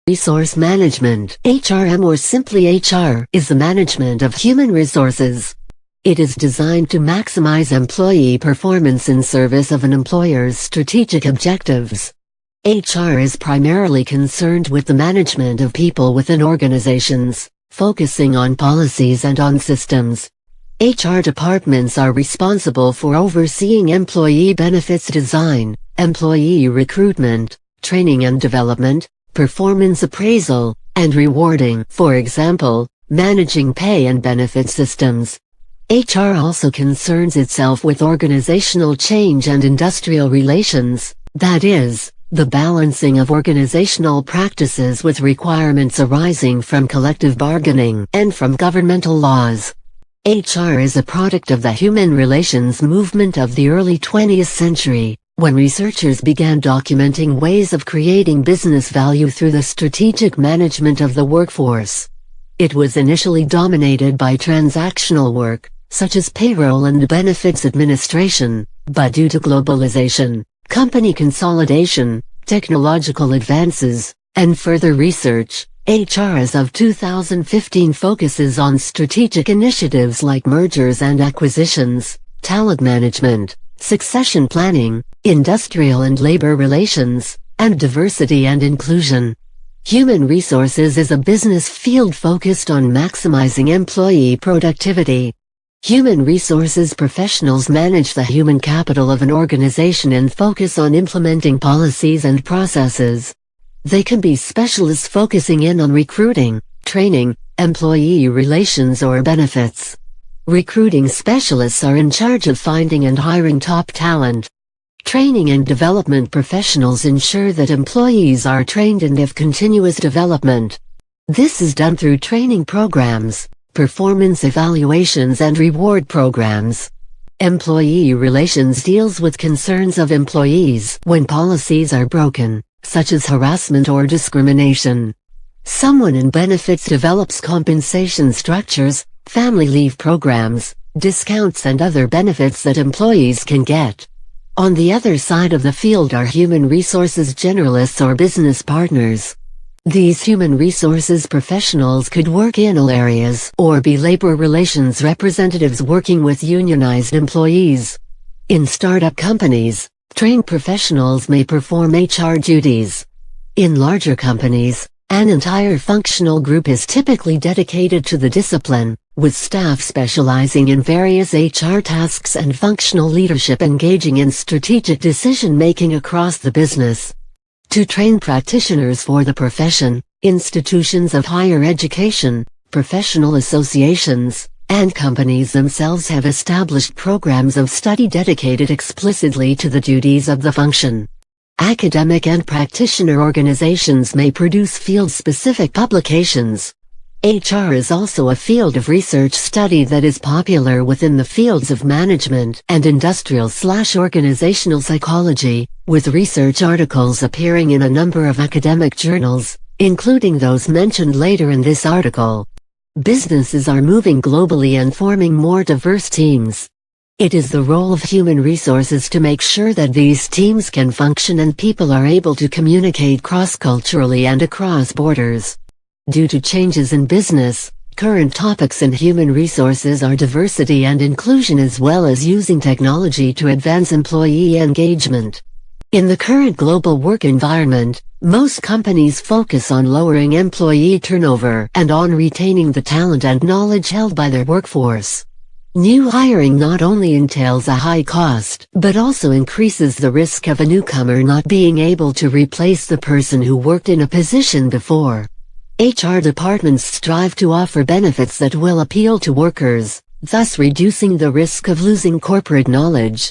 Resource management, HRM, or simply HR, is the management of human resources. It is designed to maximize employee performance in service of an employer's strategic objectives. HR is primarily concerned with the management of people within organizations, focusing on policies and on systems. HR departments are responsible for overseeing employee benefits design, employee recruitment, training and development, performance appraisal, and rewarding, for example, managing pay and benefit systems. HR also concerns itself with organizational change and industrial relations, that is, the balancing of organizational practices with requirements arising from collective bargaining and from governmental laws. HR is a product of the human relations movement of the early 20th century, when researchers began documenting ways of creating business value through the strategic management of the workforce. It was initially dominated by transactional work, such as payroll and benefits administration, but due to globalization, company consolidation, technological advances, and further research, HR as of 2015 focuses on strategic initiatives like mergers and acquisitions, talent management, succession planning, industrial and labor relations, and diversity and inclusion. Human resources is a business field focused on maximizing employee productivity. Human resources professionals manage the human capital of an organization and focus on implementing policies and processes. They can be specialists focusing in on recruiting, training, employee relations, or benefits. Recruiting specialists are in charge of finding and hiring top talent. Training and development professionals ensure that employees are trained and have continuous development. This is done through training programs, performance evaluations, and reward programs. Employee relations deals with concerns of employees when policies are broken, such as harassment or discrimination. Someone in benefits develops compensation structures, family leave programs, discounts, and other benefits that employees can get. On the other side of the field are human resources generalists or business partners. These human resources professionals could work in all areas or be labor relations representatives working with unionized employees. In startup companies, trained professionals may perform HR duties. In larger companies, an entire functional group is typically dedicated to the discipline, with staff specializing in various HR tasks and functional leadership engaging in strategic decision-making across the business. To train practitioners for the profession, institutions of higher education, professional associations, and companies themselves have established programs of study dedicated explicitly to the duties of the function. Academic and practitioner organizations may produce field-specific publications. HR is also a field of research study that is popular within the fields of management and industrial/organizational psychology, with research articles appearing in a number of academic journals, including those mentioned later in this article. Businesses are moving globally and forming more diverse teams. It is the role of human resources to make sure that these teams can function and people are able to communicate cross-culturally and across borders. Due to changes in business, current topics in human resources are diversity and inclusion, as well as using technology to advance employee engagement. In the current global work environment, most companies focus on lowering employee turnover and on retaining the talent and knowledge held by their workforce. New hiring not only entails a high cost, but also increases the risk of a newcomer not being able to replace the person who worked in a position before. HR departments strive to offer benefits that will appeal to workers, thus reducing the risk of losing corporate knowledge.